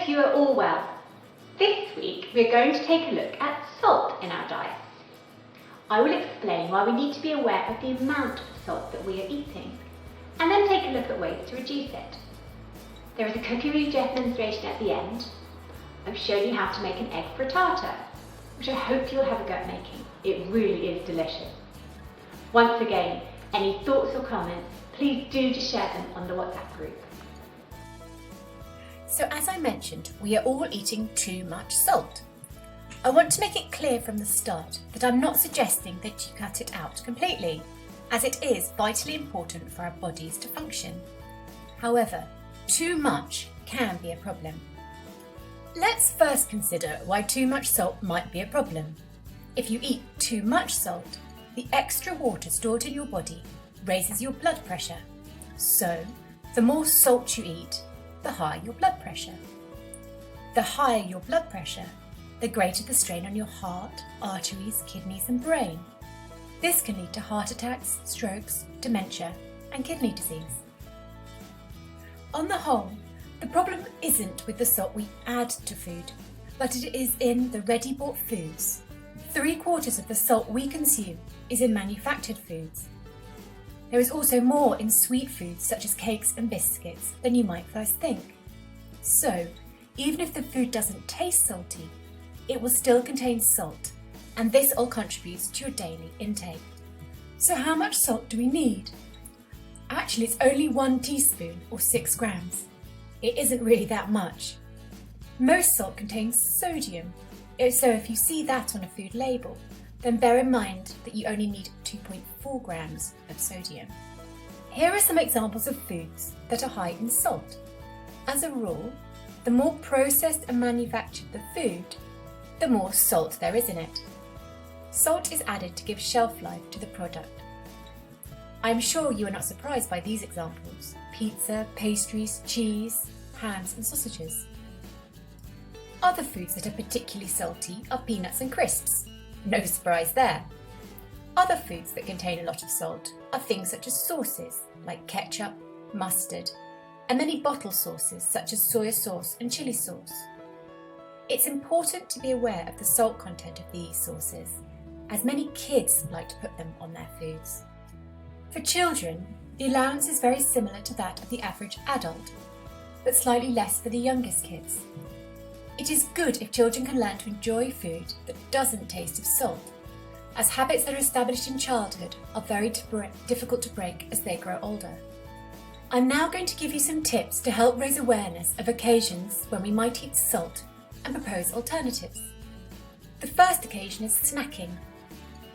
hope you are all well. This week we're going to take a look at salt in our diets. I will explain why we need to be aware of the amount of salt that we are eating, and then take a look at ways to reduce it. There is a cooking with Jeff demonstration at the end. I've shown you how to make an egg frittata, which I hope you'll have a go at making. It really is delicious. Once again, any thoughts or comments, please do just share them on the WhatsApp group. So as I mentioned, we are all eating too much salt. I want to make it clear from the start that I'm not suggesting that you cut it out completely, as it is vitally important for our bodies to function. However, too much can be a problem. Let's first consider why too much salt might be a problem. If you eat too much salt, the extra water stored in your body raises your blood pressure. So, the more salt you eat, the higher your blood pressure. The higher your blood pressure, the greater the strain on your heart, arteries, kidneys and brain. This can lead to heart attacks, strokes, dementia and kidney disease. On the whole, the problem isn't with the salt we add to food, but it is in the ready-bought foods. 3/4 of the salt we consume is in manufactured foods. There is also more in sweet foods such as cakes and biscuits than you might first think. So, even if the food doesn't taste salty, it will still contain salt, and this all contributes to your daily intake. So how much salt do we need? Actually, it's only 1 teaspoon or 6 grams. It isn't really that much. Most salt contains sodium, so if you see that on a food label, then bear in mind that you only need 2.4 grams of sodium. Here are some examples of foods that are high in salt. As a rule, the more processed and manufactured the food, the more salt there is in it. Salt is added to give shelf life to the product. I'm sure you are not surprised by these examples: pizza, pastries, cheese, hams and sausages. Other foods that are particularly salty are peanuts and crisps. No surprise there. Other foods that contain a lot of salt are things such as sauces like ketchup, mustard, and many bottle sauces such as soy sauce and chili sauce. It's important to be aware of the salt content of these sauces, as many kids like to put them on their foods. For children, the allowance is very similar to that of the average adult, but slightly less for the youngest kids. It is good if children can learn to enjoy food that doesn't taste of salt, as habits that are established in childhood are very difficult to break as they grow older. I'm now going to give you some tips to help raise awareness of occasions when we might eat salt and propose alternatives. The first occasion is snacking.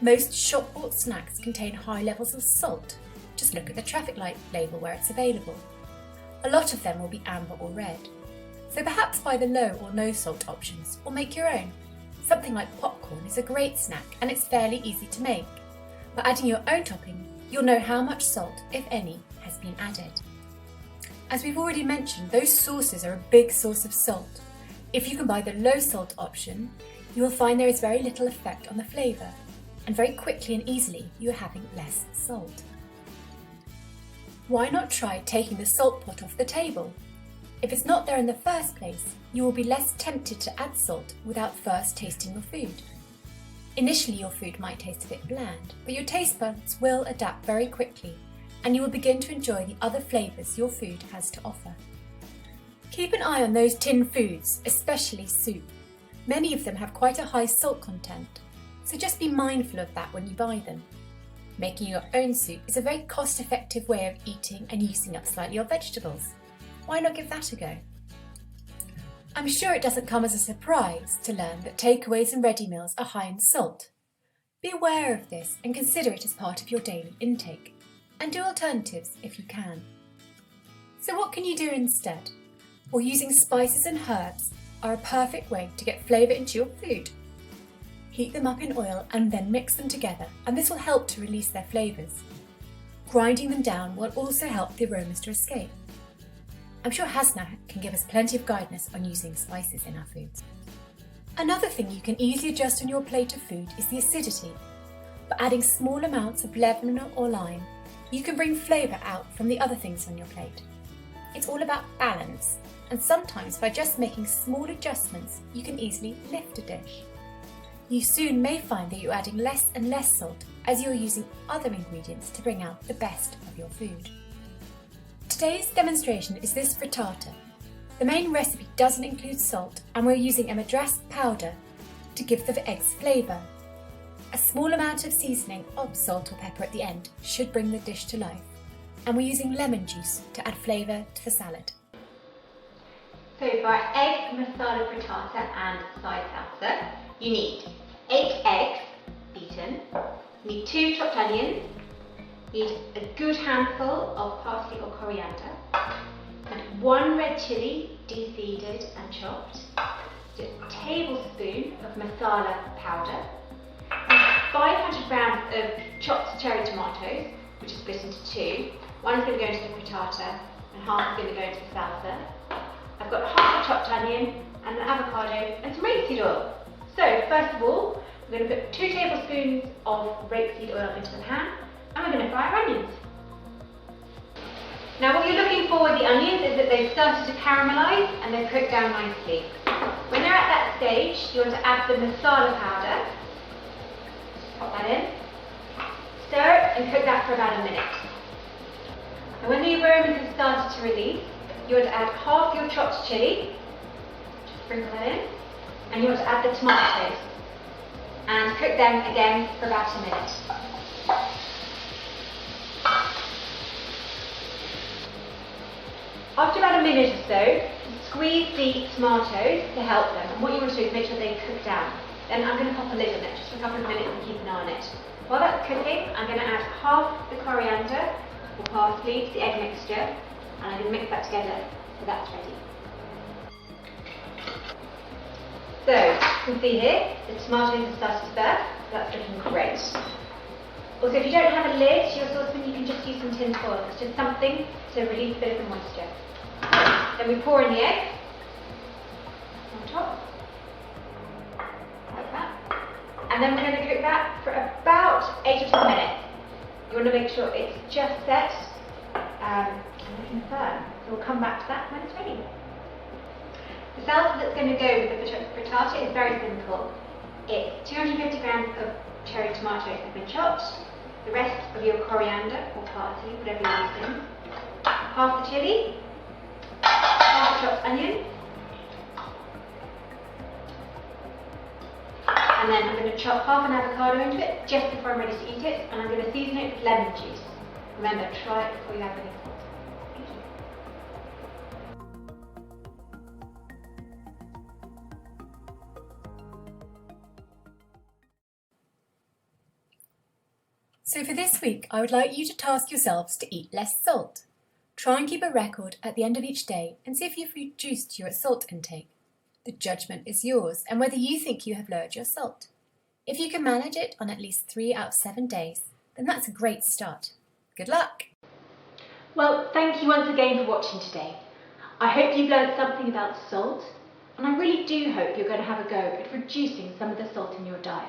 Most shop-bought snacks contain high levels of salt. Just look at the traffic light label where it's available. A lot of them will be amber or red. So perhaps buy the low or no salt options, or make your own. Something like popcorn is a great snack and it's fairly easy to make. By adding your own topping, you'll know how much salt, if any, has been added. As we've already mentioned, those sauces are a big source of salt. If you can buy the low salt option, you will find there is very little effect on the flavour, and very quickly and easily you are having less salt. Why not try taking the salt pot off the table? If it's not there in the first place, you will be less tempted to add salt without first tasting your food. Initially your food might taste a bit bland, but your taste buds will adapt very quickly and you will begin to enjoy the other flavours your food has to offer. Keep an eye on those tin foods, especially soup. Many of them have quite a high salt content, so just be mindful of that when you buy them. Making your own soup is a very cost-effective way of eating and using up slightly your vegetables. Why not give that a go? I'm sure it doesn't come as a surprise to learn that takeaways and ready meals are high in salt. Be aware of this and consider it as part of your daily intake, and do alternatives if you can. So what can you do instead? Well, using spices and herbs are a perfect way to get flavour into your food. Heat them up in oil and then mix them together, and this will help to release their flavours. Grinding them down will also help the aromas to escape. I'm sure Hasna can give us plenty of guidance on using spices in our foods. Another thing you can easily adjust on your plate of food is the acidity. By adding small amounts of lemon or lime, you can bring flavour out from the other things on your plate. It's all about balance, and sometimes by just making small adjustments, you can easily lift a dish. You soon may find that you're adding less and less salt as you're using other ingredients to bring out the best of your food. Today's demonstration is this frittata. The main recipe doesn't include salt, and we're using a madras powder to give the eggs flavour. A small amount of seasoning of salt or pepper at the end should bring the dish to life, and we're using lemon juice to add flavour to the salad. So for our egg masala frittata and side salsa, you need 8 eggs beaten, you need 2 chopped onions, you need a good handful of parsley or coriander, and 1 red chilli de-seeded and chopped, a tablespoon of masala powder, 500 grams of chopped cherry tomatoes, which is split into 2. One is going to go into the frittata and half is going to go into the salsa. I've got half a chopped onion and an avocado and some rapeseed oil. So first of all, we're going to put 2 tablespoons of rapeseed oil into the pan and we're going to fry our onions. Now what you're looking for with the onions is that they've started to caramelise and they've cooked down nicely. When they're at that stage, you want to add the masala powder. Pop that in, stir it and cook that for about a minute. And when the aromas have started to release, you want to add half your chopped chilli, just sprinkle that in, and you want to add the tomatoes and cook them again for about a minute. After about a minute or so, squeeze the tomatoes to help them, and what you want to do is make sure they cook down. Then I'm going to pop a lid on it just for a couple of minutes and keep an eye on it. While that's cooking, I'm going to add half the coriander or parsley to the egg mixture, and I'm going to mix that together so that's ready. So, you can see here, the tomatoes have started to burst, so that's looking great. Also, if you don't have a lid to your saucepan, you can just use some tin foil. It's just something to release a bit of the moisture. Then we pour in the egg on top. And then we're going to cook that for about 8 or 10 minutes. You want to make sure it's just set and looking firm. So we'll come back to that when it's ready. The salsa that's going to go with the frittata is very simple. It's 250 grams of cherry tomatoes that have been chopped, the rest of your coriander or parsley, whatever you're using, half the chilli, half the chopped onion, and then I'm going to chop half an avocado into it just before I'm ready to eat it, and I'm going to season it with lemon juice. Remember, try it before you have any salt. Thank you. So for this week, I would like you to task yourselves to eat less salt. Try and keep a record at the end of each day and see if you've reduced your salt intake. The judgment is yours and whether you think you have lowered your salt. If you can manage it on at least 3 out of 7 days, then that's a great start. Good luck! Well, thank you once again for watching today. I hope you've learned something about salt, and I really do hope you're going to have a go at reducing some of the salt in your diet.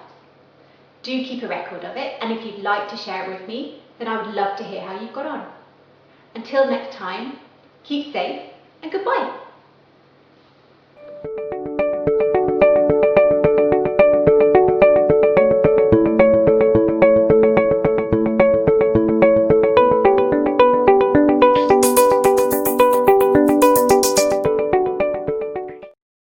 Do keep a record of it, and if you'd like to share it with me, then I would love to hear how you've got on. Until next time, keep safe and goodbye.